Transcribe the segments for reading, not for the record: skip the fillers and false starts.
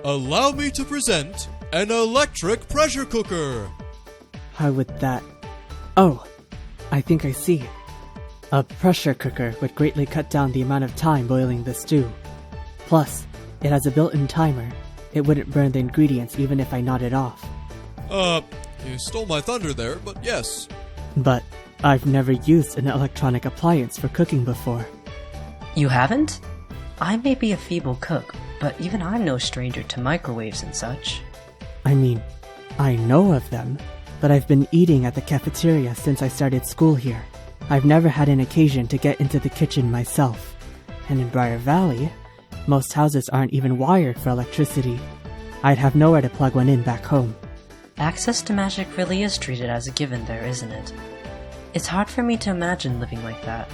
Allow me to present an electric pressure cooker. How would that... Oh, I think I see. A pressure cooker would greatly cut down the amount of time boiling the stew. Plus, it has a built-in timer. It wouldn't burn the ingredients even if I nodded off. You stole my thunder there, but yes. But I've never used an electronic appliance for cooking before. You haven't? I may be a feeble cook, but even I'm no stranger to microwaves and such. I mean, I know of them, but I've been eating at the cafeteria since I started school here. I've never had an occasion to get into the kitchen myself. And in Briar Valley, most houses aren't even wired for electricity. I'd have nowhere to plug one in back home. Access to magic really is treated as a given there, isn't it? It's hard for me to imagine living like that,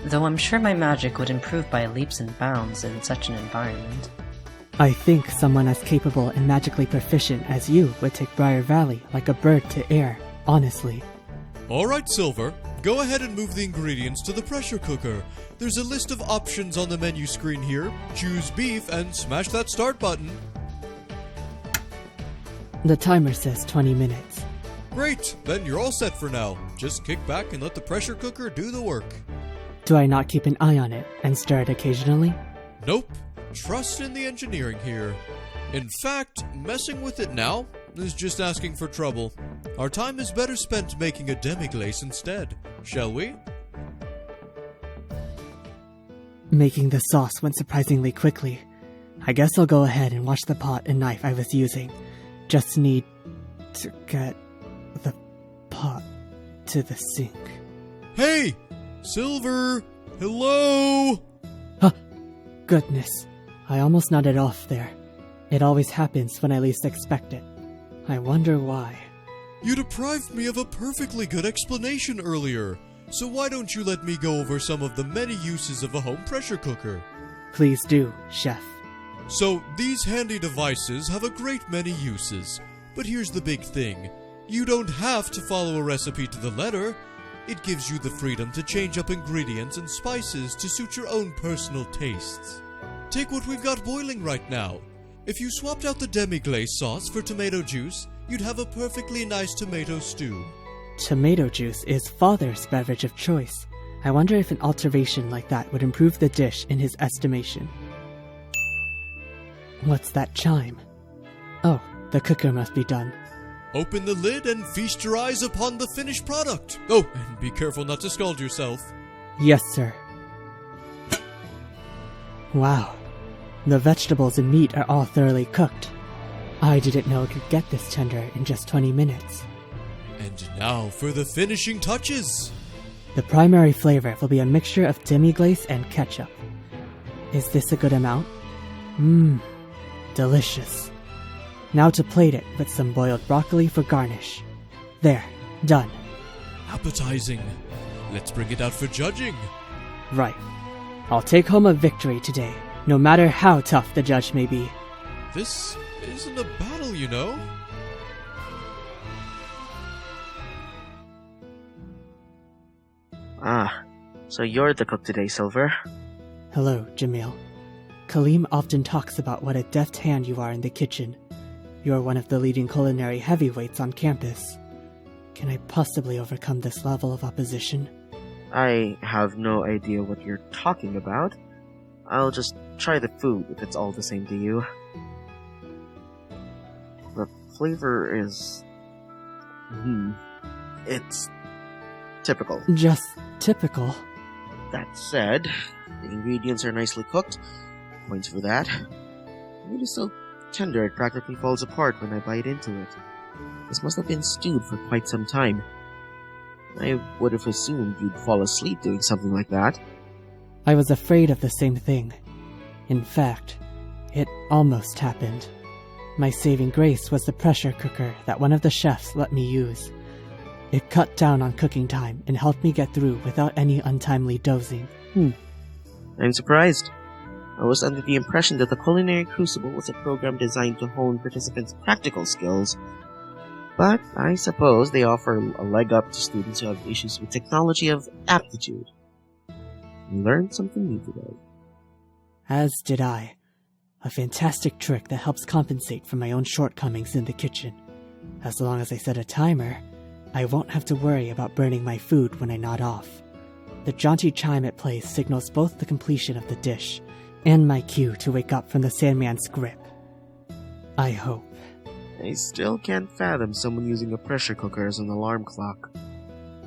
though I'm sure my magic would improve by leaps and bounds in such an environment. I think someone as capable and magically proficient as you would take Briar Valley like a bird to air, honestly. Alright, Silver. Go ahead and move the ingredients to the pressure cooker. There's a list of options on the menu screen here. Choose beef and smash that start button. The timer says 20 minutes. Great, then you're all set for now. Just kick back and let the pressure cooker do the work. Do I not keep an eye on it and stir it occasionally? Nope. Trust in the engineering here. In fact, messing with it now is just asking for trouble. Our time is better spent making a demi-glace instead, shall we? Making the sauce went surprisingly quickly. I guess I'll go ahead and wash the pot and knife I was using. Just need to get the pot to the sink. Hey! Silver! Hello! Goodness, I almost nodded off there. It always happens when I least expect it. I wonder why. You deprived me of a perfectly good explanation earlier, so why don't you let me go over some of the many uses of a home pressure cooker? Please do, Chef. So, these handy devices have a great many uses, but here's the big thing. You don't have to follow a recipe to the letter. It gives you the freedom to change up ingredients and spices to suit your own personal tastes. Take what we've got boiling right now. If you swapped out the demi-glace sauce for tomato juice, you'd have a perfectly nice tomato stew. Tomato juice is Father's beverage of choice. I wonder if an alteration like that would improve the dish in his estimation. What's that chime? Oh, the cooker must be done. Open the lid and feast your eyes upon the finished product. Oh, and be careful not to scald yourself. Yes, sir. Wow. The vegetables and meat are all thoroughly cooked. I didn't know it could get this tender in just 20 minutes. And now for the finishing touches. The primary flavor will be a mixture of demi-glace and ketchup. Is this a good amount? Delicious. Now to plate it with some boiled broccoli for garnish. There, done. Appetizing. Let's bring it out for judging. Right. I'll take home a victory today, no matter how tough the judge may be. This isn't a battle, you know. So you're the cook today, Silver. Hello, Jamil. Kaleem often talks about what a deft hand you are in the kitchen. You're one of the leading culinary heavyweights on campus. Can I possibly overcome this level of opposition? I have no idea what you're talking about. I'll just try the food if it's all the same to you. The flavor is... it's typical. Just typical. That said, the ingredients are nicely cooked. Points for that. It is so tender it practically falls apart when I bite into it. This must have been stewed for quite some time. I would have assumed you'd fall asleep doing something like that. I was afraid of the same thing. In fact, it almost happened. My saving grace was the pressure cooker that one of the chefs let me use. It cut down on cooking time and helped me get through without any untimely dozing. I'm surprised. I was under the impression that the Culinary Crucible was a program designed to hone participants' practical skills. But I suppose they offer a leg up to students who have issues with technology of aptitude. I learned something new today. As did I. A fantastic trick that helps compensate for my own shortcomings in the kitchen. As long as I set a timer, I won't have to worry about burning my food when I nod off. The jaunty chime it plays signals both the completion of the dish and my cue to wake up from the Sandman's grip. I hope. I still can't fathom someone using a pressure cooker as an alarm clock.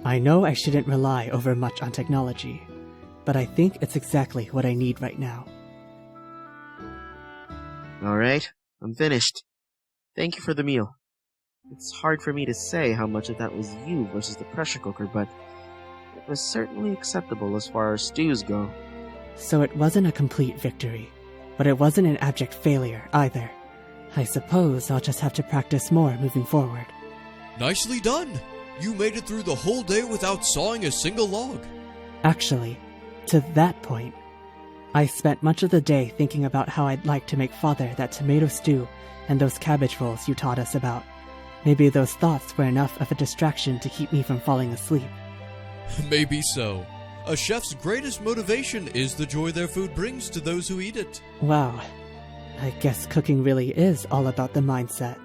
I know I shouldn't rely over much on technology, but I think it's exactly what I need right now. Alright, I'm finished. Thank you for the meal. It's hard for me to say how much of that was you versus the pressure cooker, but it was certainly acceptable as far as stews go. So it wasn't a complete victory, but it wasn't an abject failure either. I suppose I'll just have to practice more moving forward. Nicely done! You made it through the whole day without sawing a single log. Actually, to that point, I spent much of the day thinking about how I'd like to make Father that tomato stew and those cabbage rolls you taught us about. Maybe those thoughts were enough of a distraction to keep me from falling asleep. Maybe so. A chef's greatest motivation is the joy their food brings to those who eat it. Wow. I guess cooking really is all about the mindset.